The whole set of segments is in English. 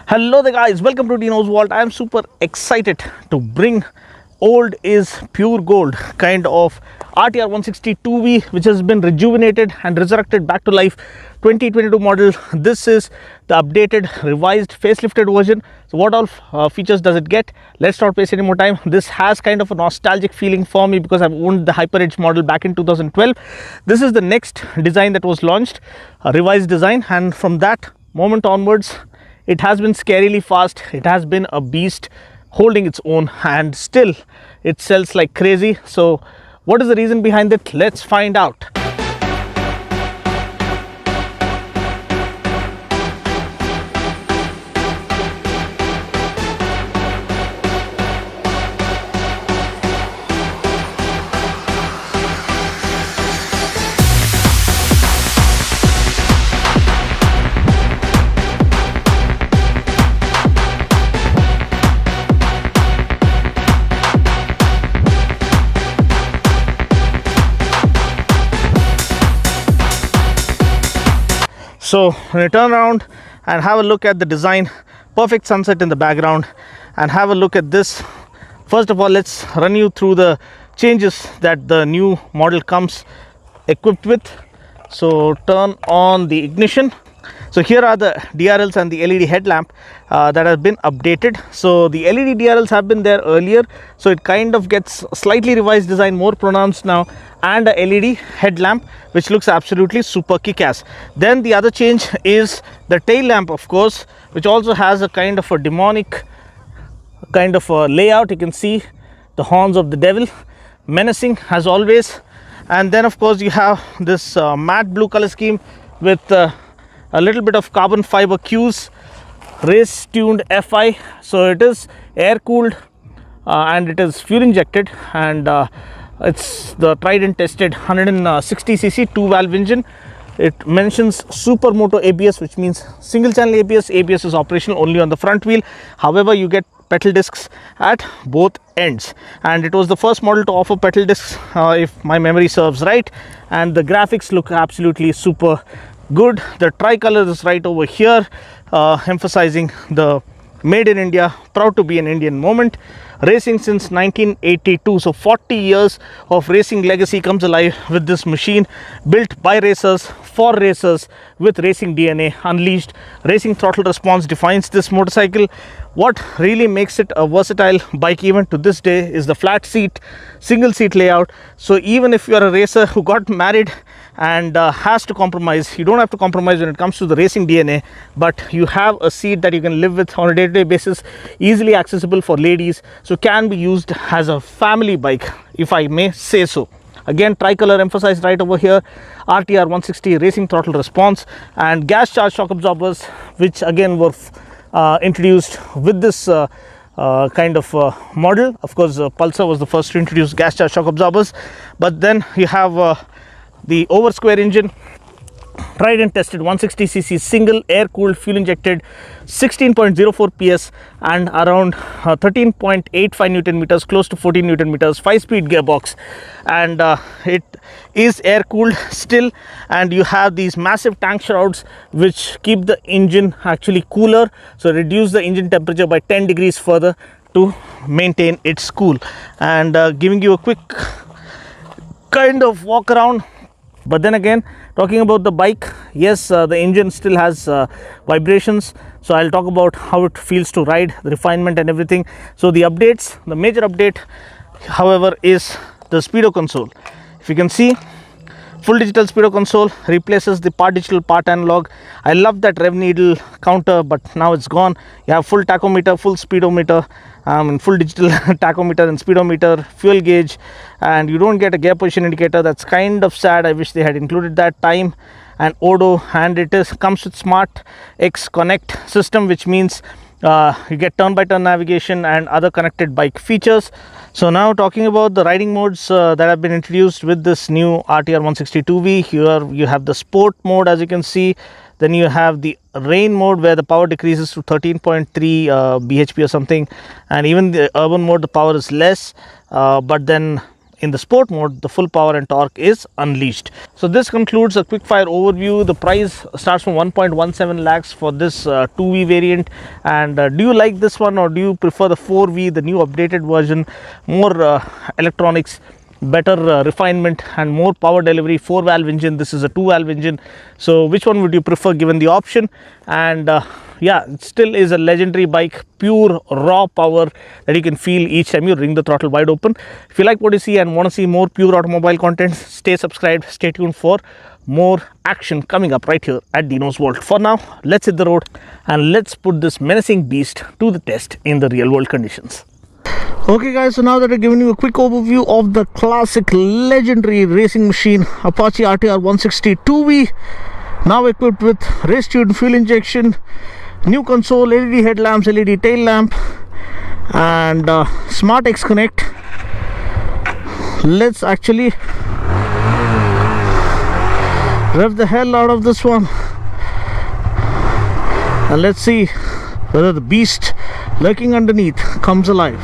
Hello there guys, welcome to Dino's Vault. I am super excited to bring old is pure gold kind of RTR 162V which has been rejuvenated and resurrected back to life 2022 model. This is the updated, revised, facelifted version. So what all features does it get? Let's not waste any more time. This has kind of a nostalgic feeling for me because I've owned the HyperEdge model back in 2012. This is the next design that was launched, a revised design, and from that moment onwards it has been scarily fast. It has been a beast holding its own, and still it sells like crazy. So what is the reason behind it? Let's find out. So when I turn around and have a look at the design, perfect sunset in the background, and have a look at this. First of all, let's run you through the changes that the new model comes equipped with. So turn on the ignition. So here are the DRLs and the LED headlamp that have been updated. So the LED DRLs have been there earlier, so it kind of gets slightly revised design, more pronounced now, and a LED headlamp which looks absolutely super kick-ass. Then the other change is the tail lamp, of course, which also has a kind of a demonic kind of a layout. You can see the horns of the devil, menacing as always. And then of course you have this matte blue color scheme with a little bit of carbon fiber cues, race tuned FI. So it is air cooled and it is fuel injected, and it's the tried and tested 160cc 2-valve engine. It mentions super moto ABS, which means single channel ABS. ABS is operational only on the front wheel. However, you get pedal discs at both ends, and it was the first model to offer pedal discs if my memory serves right. And the graphics look absolutely super good. The tricolor is right over here, emphasizing the made in India, proud to be an Indian moment. Racing since 1982, so 40 years of racing legacy comes alive with this machine, built by racers for racers with racing DNA unleashed. Racing throttle response defines this motorcycle. What really makes it a versatile bike even to this day is the flat seat, single seat layout. So even if you are a racer who got married and has to compromise, you don't have to compromise when it comes to the racing DNA, but you have a seat that you can live with on a day-to-day basis, easily accessible for ladies, so can be used as a family bike, if I may say so. Again, tricolor emphasized right over here, RTR 160 racing throttle response, and gas charge shock absorbers, which again were introduced with this kind of model. Of course, Pulsar was the first to introduce gas charge shock absorbers, but then you have the over square engine, tried and tested 160cc single air cooled fuel injected 16.04 PS and around 13.85 Newton meters, close to 14 Newton meters, 5-speed gearbox, and it is air cooled still. And you have these massive tank shrouds which keep the engine actually cooler, so reduce the engine temperature by 10 degrees further to maintain its cool. And giving you a quick kind of walk around. But then again, talking about the bike, yes, the engine still has vibrations, so I'll talk about how it feels to ride, the refinement and everything. So the updates, the major update however is the speedo console. If you can see, full digital speedo console replaces the part digital part analog. I love that rev needle counter, but now it's gone. You have full tachometer, full speedometer, full digital tachometer and speedometer, fuel gauge, and you don't get a gear position indicator. That's kind of sad. I wish they had included that. Time and odo, and it comes with smart X Connect system, which means you get turn-by-turn navigation and other connected bike features. So now talking about the riding modes that have been introduced with this new RTR 162V. Here you have the sport mode, as you can see. Then you have the rain mode where the power decreases to 13.3 bhp or something, and even the urban mode the power is less, but then in the sport mode, the full power and torque is unleashed. So this concludes a quick fire overview. The price starts from 1.17 lakhs for this 2V variant. And do you like this one, or do you prefer the 4V, the new updated version, more electronics, better refinement and more power delivery, 4-valve engine? This is a 2-valve engine. So which one would you prefer given the option? And yeah, it still is a legendary bike, pure raw power that you can feel each time you ring the throttle wide open. If you like what you see and want to see more pure automobile content, stay subscribed, stay tuned for more action coming up right here at Dino's World. For now, let's hit the road and let's put this menacing beast to the test in the real world conditions. Okay guys, so now that I've given you a quick overview of the classic legendary racing machine Apache RTR 160 2V, now equipped with race-tuned fuel injection, new console, LED headlamps, LED tail lamp, and Smart X Connect, let's actually rev the hell out of this one and let's see whether the beast lurking underneath comes alive.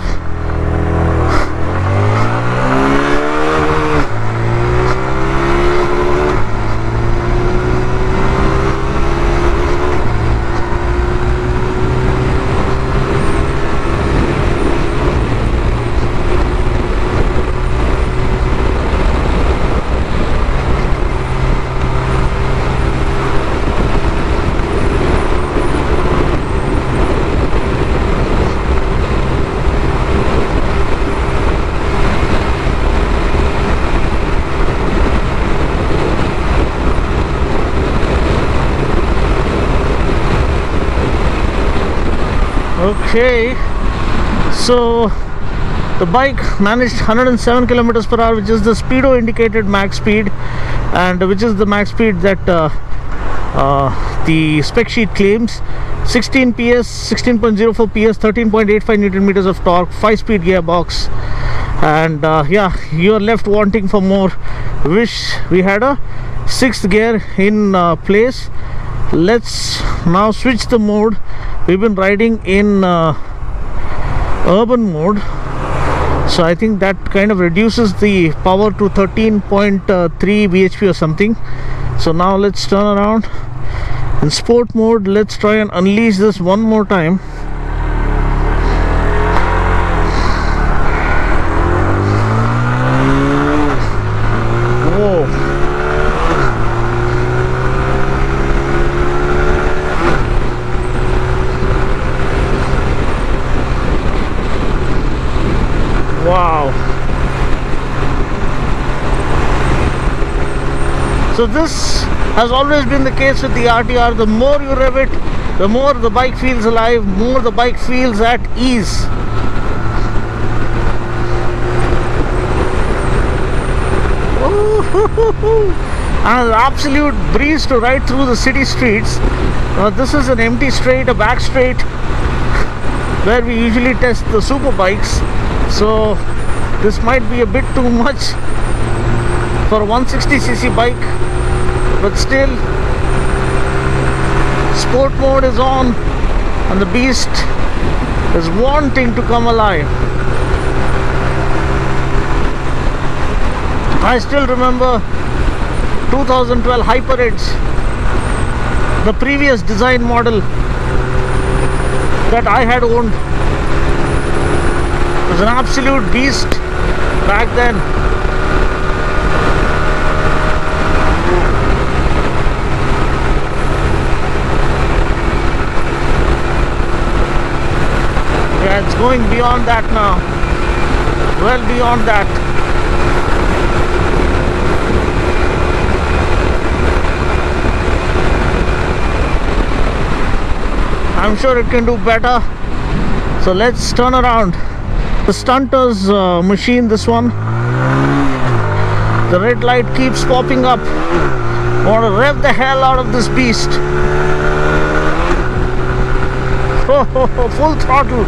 Okay, so the bike managed 107 kilometers per hour, which is the speedo indicated max speed, and which is the max speed that the spec sheet claims. 16 PS, 16.04 PS, 13.85 Newton meters of torque, 5-speed gearbox, and yeah, you're left wanting for more. Wish we had a 6th gear in place. Let's now switch the mode. We've been riding in urban mode, so I think that kind of reduces the power to 13.3 bhp or something. So now let's turn around in sport mode. Let's try and unleash this one more time. Whoa. Wow. So this has always been the case with the RTR. The more you rev it, the more the bike feels alive, more the bike feels at ease. And an absolute breeze to ride through the city streets. This is an empty straight, a back straight, where we usually test the super bikes. So this might be a bit too much for a 160cc bike, but still sport mode is on and the beast is wanting to come alive. I still remember 2012 Hyper Edge, the previous design model that I had owned. It was an absolute beast back then. Yeah, it's going beyond that now. Well beyond that. I'm sure it can do better. So let's turn around. The stunter's machine, this one. The red light keeps popping up. I want to rev the hell out of this beast. Full throttle.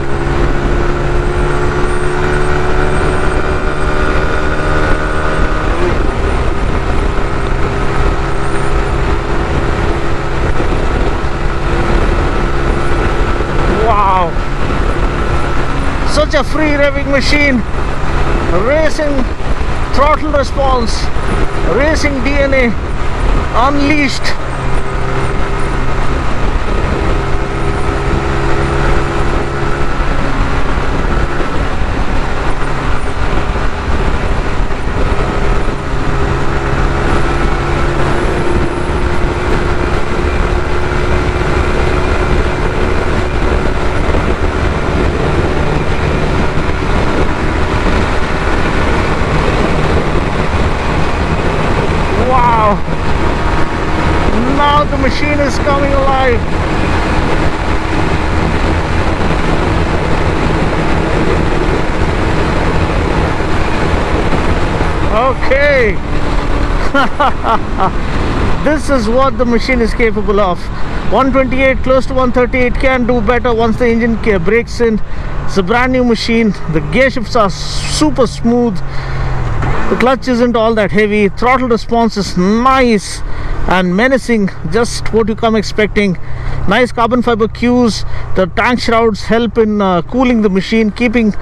Wow. Such a free revving machine, racing throttle response, racing DNA unleashed. Wow, now the machine is coming alive. Okay. This is what the machine is capable of. 128 close to 138, can do better once the engine breaks in. It's a brand new machine. The gear shifts are super smooth. The clutch isn't all that heavy. Throttle response is nice and menacing, just what you come expecting. Nice carbon fiber cues. The tank shrouds help in cooling the machine, keeping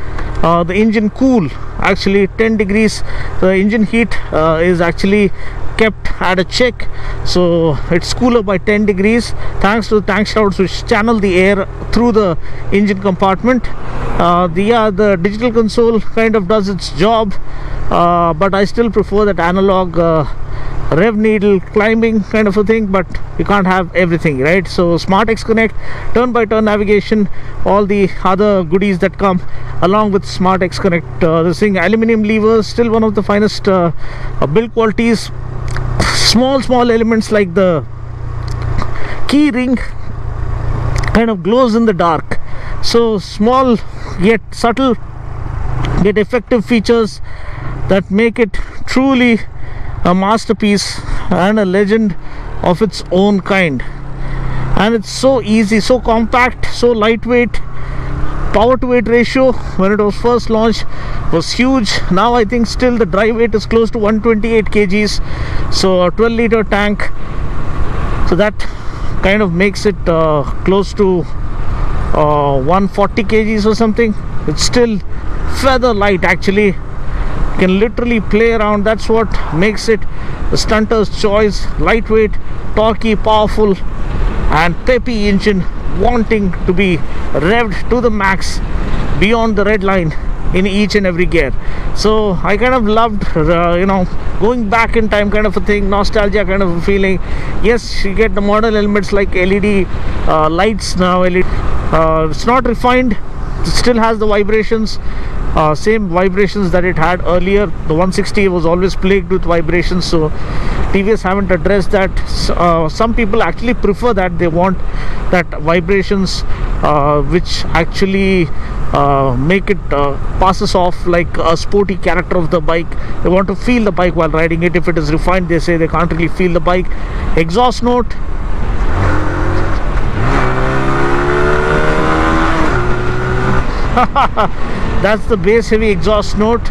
the engine cool. Actually 10 degrees the engine heat is actually kept at a check, so it's cooler by 10 degrees thanks to the tank shrouds which channel the air through the engine compartment. The digital console kind of does its job, but I still prefer that analog rev needle climbing kind of a thing, but you can't have everything, right? So Smart X Connect, turn by turn navigation, all the other goodies that come along with Smart X Connect. This thing, aluminum levers, still one of the finest build qualities. Small elements like the key ring kind of glows in the dark, so small yet subtle yet effective features that make it truly a masterpiece and a legend of its own kind. And it's so easy, so compact, so lightweight. Power to weight ratio when it was first launched was huge. Now I think still the dry weight is close to 128 kgs, so a 12-liter tank, so that kind of makes it close to 140 kgs or something. It's still feather light actually, can literally play around. That's what makes it the stunter's choice. Lightweight, torquey, powerful and peppy engine, wanting to be revved to the max beyond the red line in each and every gear. So I kind of loved going back in time kind of a thing, nostalgia kind of a feeling. Yes, you get the modern elements like LED lights now. It's not refined, it still has the vibrations, same vibrations that it had earlier. The 160 was always plagued with vibrations, so TVS haven't addressed that. Some people actually prefer that, they want that vibrations which actually make it passes off like a sporty character of the bike. They want to feel the bike while riding it. If it is refined, they say they can't really feel the bike. Exhaust note, that's the bass heavy exhaust note.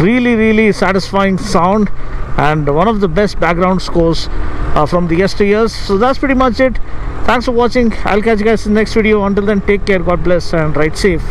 Really satisfying sound, and one of the best background scores from the yesteryears. So that's pretty much it. Thanks for watching. I'll catch you guys in the next video. Until then, take care, God bless, and ride safe.